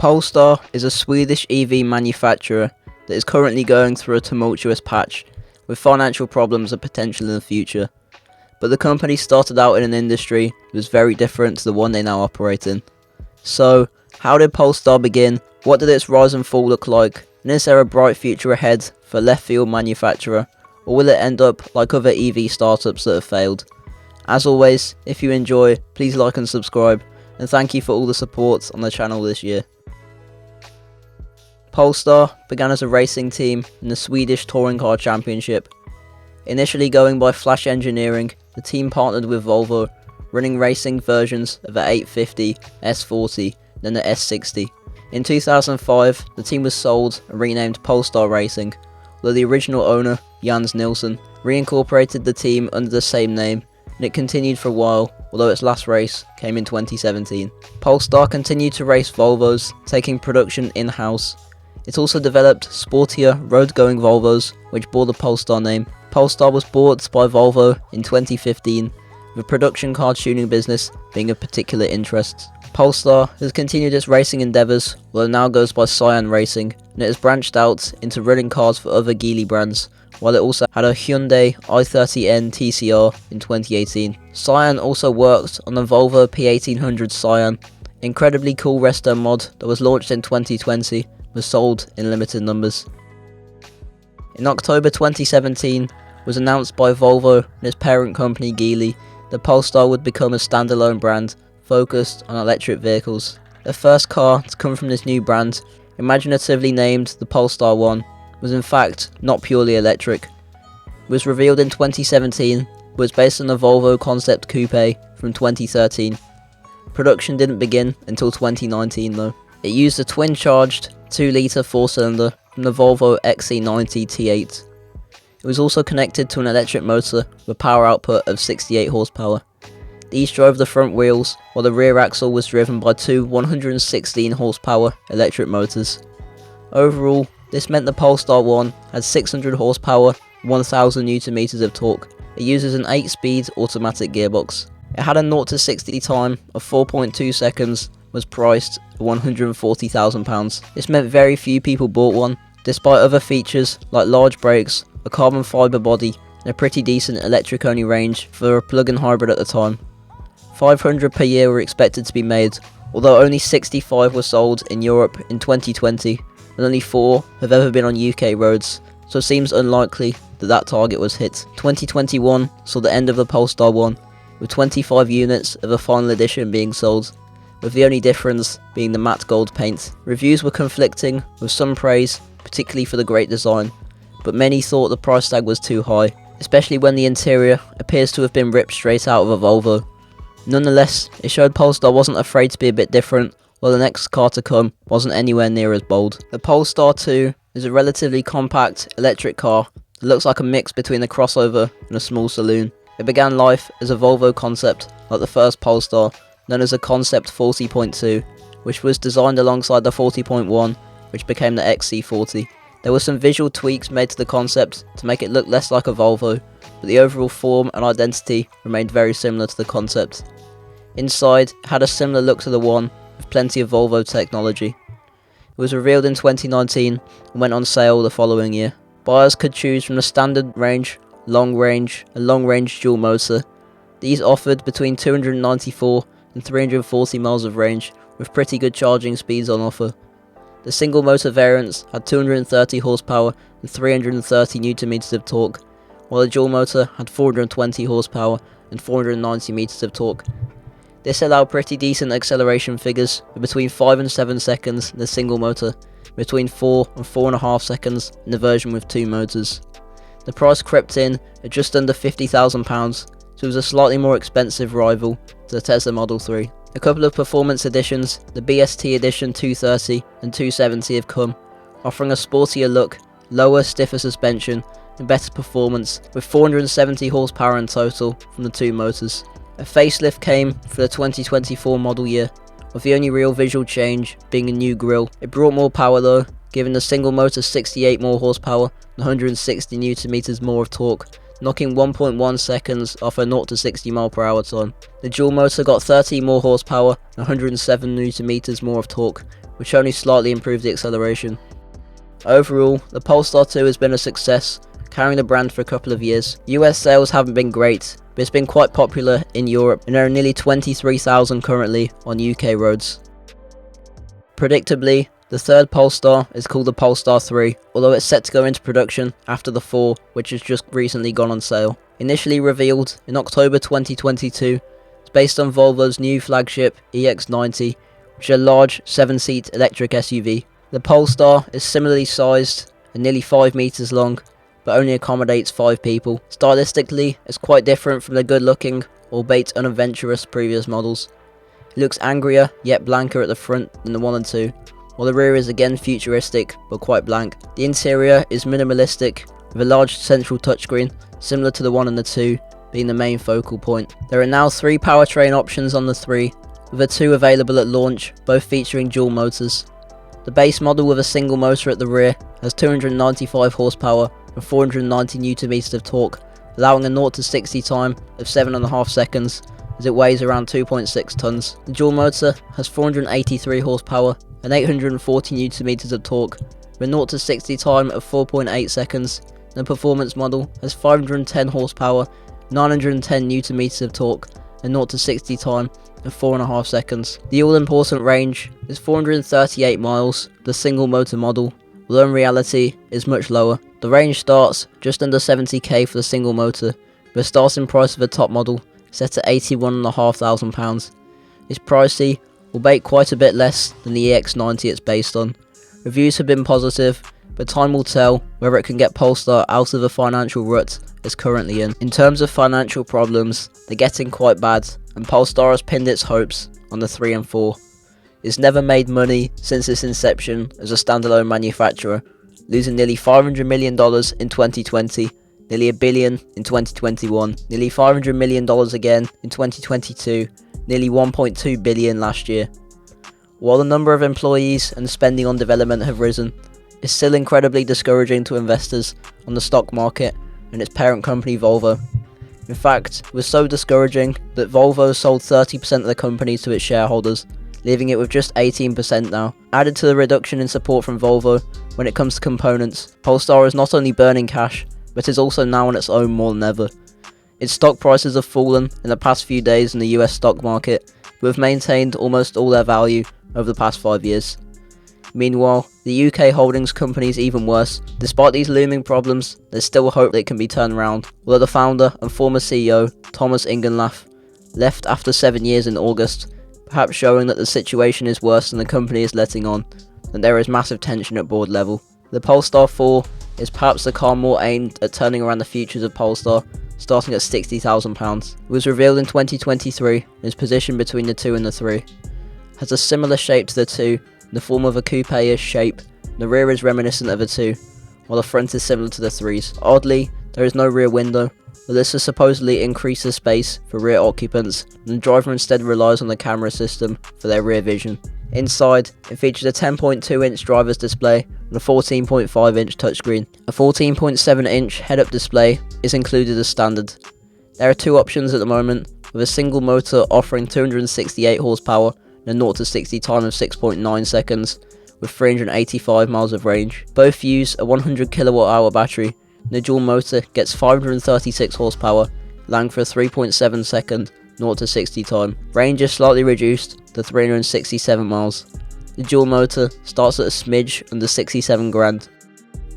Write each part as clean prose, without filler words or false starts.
Polestar is a Swedish EV manufacturer that is currently going through a tumultuous patch, with financial problems and potential in the future. But the company started out in an industry that was very different to the one they now operate in. So, how did Polestar begin? What did its rise and fall look like? And is there a bright future ahead for a left field manufacturer? Or will it end up like other EV startups that have failed? As always, if you enjoy, please like and subscribe, and thank you for all the support on the channel this year. Polestar began as a racing team in the Swedish Touring Car Championship. Initially going by Flash Engineering, the team partnered with Volvo, running racing versions of the 850, S40, then the S60. In 2005, the team was sold and renamed Polestar Racing, although the original owner, Jens Nilsson, reincorporated the team under the same name, and it continued for a while, although its last race came in 2017. Polestar continued to race Volvos, taking production in-house. It also developed sportier, road-going Volvos, which bore the Polestar name. Polestar was bought by Volvo in 2015, with production car tuning business being of particular interest. Polestar has continued its racing endeavours, although it now goes by Cyan Racing, and it has branched out into running cars for other Geely brands, while it also had a Hyundai i30N TCR in 2018. Cyan also worked on the Volvo P1800 Cyan, incredibly cool resto mod that was launched in 2020, was sold in limited numbers. In October 2017, it was announced by Volvo and its parent company Geely that Polestar would become a standalone brand focused on electric vehicles. The first car to come from this new brand, imaginatively named the Polestar 1, was in fact not purely electric. It was revealed in 2017, but was based on the Volvo Concept Coupe from 2013. Production didn't begin until 2019 though. It used a twin-charged 2-litre 4-cylinder from the Volvo XC90 T8. It was also connected to an electric motor with a power output of 68 horsepower. These drove the front wheels, while the rear axle was driven by two 116 horsepower electric motors. Overall, this meant the Polestar 1 had 600 horsepower, 1000 Nm of torque. It uses an 8-speed automatic gearbox. It had a 0 to 60 time of 4.2 seconds, was priced at £140,000. This meant very few people bought one, despite other features like large brakes, a carbon fibre body, and a pretty decent electric-only range for a plug-in hybrid at the time. 500 per year were expected to be made, although only 65 were sold in Europe in 2020, and only 4 have ever been on UK roads, so it seems unlikely that that target was hit. 2021 saw the end of the Polestar 1, with 25 units of the final edition being sold, with the only difference being the matte gold paint. Reviews were conflicting, with some praise, particularly for the great design, but many thought the price tag was too high, especially when the interior appears to have been ripped straight out of a Volvo. Nonetheless, it showed Polestar wasn't afraid to be a bit different, while the next car to come wasn't anywhere near as bold. The Polestar 2 is a relatively compact electric car that looks like a mix between a crossover and a small saloon. It began life as a Volvo concept, like the first Polestar, known as the Concept 40.2, which was designed alongside the 40.1, which became the XC40. There were some visual tweaks made to the concept to make it look less like a Volvo, but the overall form and identity remained very similar to the concept. Inside, it had a similar look to the one, with plenty of Volvo technology. It was revealed in 2019 and went on sale the following year. Buyers could choose from the standard range, long range, and long range dual motor. These offered between 294 and 340 miles of range, with pretty good charging speeds on offer. The single motor variants had 230 horsepower and 330 Nm of torque, while the dual motor had 420 horsepower and 490 meters of torque. This allowed pretty decent acceleration figures, with between 5 and 7 seconds in the single motor, between 4 and 4.5 seconds in the version with 2 motors. The price crept in at just under £50,000, so it was a slightly more expensive rival to the Tesla Model 3. A couple of performance editions, the BST Edition 230 and 270 have come, offering a sportier look, lower, stiffer suspension, and better performance, with 470 horsepower in total from the 2 motors. A facelift came for the 2024 model year, with the only real visual change being a new grille. It brought more power though, giving the single motor 68 more horsepower and 160 Nm more of torque, knocking 1.1 seconds off a 0 to 60 mph time. The dual motor got 30 more horsepower and 107 Nm more of torque, which only slightly improved the acceleration. Overall, the Polestar 2 has been a success, carrying the brand for a couple of years. US sales haven't been great, but it's been quite popular in Europe, and there are nearly 23,000 currently on UK roads. Predictably, the third Polestar is called the Polestar 3, although it's set to go into production after the 4, which has just recently gone on sale. Initially revealed in October 2022, it's based on Volvo's new flagship EX90, which is a large 7-seat electric SUV. The Polestar is similarly sized and nearly 5 meters long, but only accommodates 5 people. Stylistically, it's quite different from the good-looking, albeit unadventurous previous models. It looks angrier, yet blanker at the front than the 1 and 2, while the rear is again futuristic, but quite blank. The interior is minimalistic, with a large central touchscreen, similar to the 1 and the 2, being the main focal point. There are now 3 powertrain options on the 3, with the 2 available at launch, both featuring dual motors. The base model with a single motor at the rear has 295 horsepower and 490 Nm of torque, allowing a 0 to 60 time of 7.5 seconds, as it weighs around 2.6 tons. The dual motor has 483 horsepower and 840 Nm of torque, with a 0 to 60 time of 4.8 seconds. The performance model has 510 horsepower, 910 Nm of torque, and 0 to 60 time of 4.5 seconds. The all-important range is 438 miles, the single motor model, although in reality is much lower. The range starts just under 70k for the single motor, with a starting price of the top model set at £81,500. It's pricey, albeit quite a bit less than the EX90 it's based on. Reviews have been positive, but time will tell whether it can get Polestar out of the financial rut it's currently in. In terms of financial problems, they're getting quite bad, and Polestar has pinned its hopes on the 3 and 4. It's never made money since its inception as a standalone manufacturer, losing nearly $500 million in 2020, nearly $1 billion in 2021, nearly $500 million again in 2022, nearly $1.2 billion last year. While the number of employees and spending on development have risen, it's still incredibly discouraging to investors on the stock market and its parent company Volvo. In fact, it was so discouraging that Volvo sold 30% of the company to its shareholders, leaving it with just 18% now. Added to the reduction in support from Volvo when it comes to components, Polestar is not only burning cash, but is also now on its own more than ever. Its stock prices have fallen in the past few days in the US stock market, but have maintained almost all their value over the past 5 years. Meanwhile, the UK holdings company is even worse. Despite these looming problems, there's still hope that it can be turned around, although the founder and former CEO, Thomas Ingenlath, left after 7 years in August, perhaps showing that the situation is worse than the company is letting on, and there is massive tension at board level. The Polestar 4 is perhaps the car more aimed at turning around the futures of Polestar, starting at £60,000. It was revealed in 2023 and is positioned between the 2 and the 3. It has a similar shape to the 2, in the form of a coupe-ish shape. The rear is reminiscent of the 2, while the front is similar to the 3's. Oddly, there is no rear window, but this has supposedly increased the space for rear occupants, and the driver instead relies on the camera system for their rear vision. Inside, it features a 10.2-inch driver's display and a 14.5-inch touchscreen. A 14.7-inch head-up display is included as standard. There are 2 options at the moment, with a single motor offering 268 horsepower and a 0 to 60 time of 6.9 seconds, with 385 miles of range. Both use a 100 kWh battery, and the dual motor gets 536 horsepower, allowing for a 3.7 second 0 to 60 time. Range is slightly reduced to 367 miles. The dual motor starts at a smidge under 67 grand.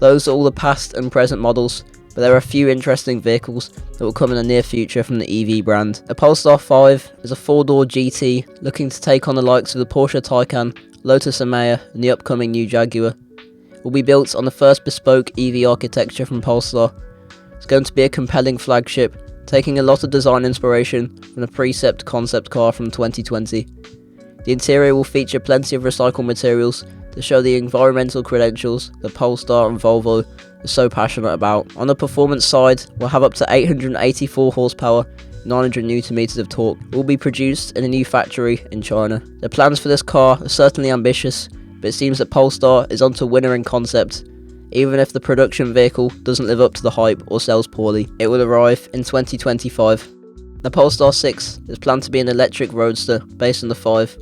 Those are all the past and present models, but there are a few interesting vehicles that will come in the near future from the EV brand. The Polestar 5 is a 4-door GT looking to take on the likes of the Porsche Taycan, Lotus Emea and the upcoming new Jaguar. It will be built on the first bespoke EV architecture from Polestar. It's going to be a compelling flagship, taking a lot of design inspiration from the Precept concept car from 2020. The interior will feature plenty of recycled materials to show the environmental credentials that Polestar and Volvo are so passionate about. On the performance side, we'll have up to 884 horsepower, 900 Nm of torque. It will be produced in a new factory in China. The plans for this car are certainly ambitious, but it seems that Polestar is onto a winner in concept. Even if the production vehicle doesn't live up to the hype or sells poorly, it will arrive in 2025. The Polestar 6 is planned to be an electric roadster based on the 5.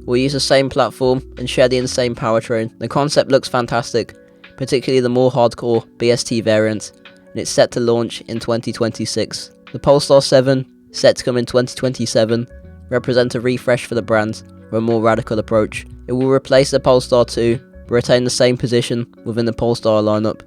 will use the same platform and share the insane powertrain. The concept looks fantastic, particularly the more hardcore BST variant, and it's set to launch in 2026. The Polestar 7, set to come in 2027, represent a refresh for the brand with a more radical approach. It will replace the Polestar 2, but retain the same position within the Polestar lineup.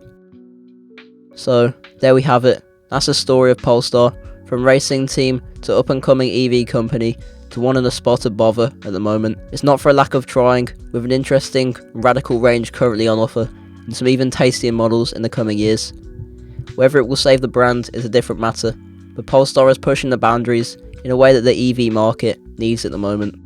So, there we have it. That's the story of Polestar, from racing team to up and coming EV company to one in the spot of bother at the moment. It's not for a lack of trying, with an interesting, radical range currently on offer, and some even tastier models in the coming years. Whether it will save the brand is a different matter, but Polestar is pushing the boundaries in a way that the EV market needs at the moment.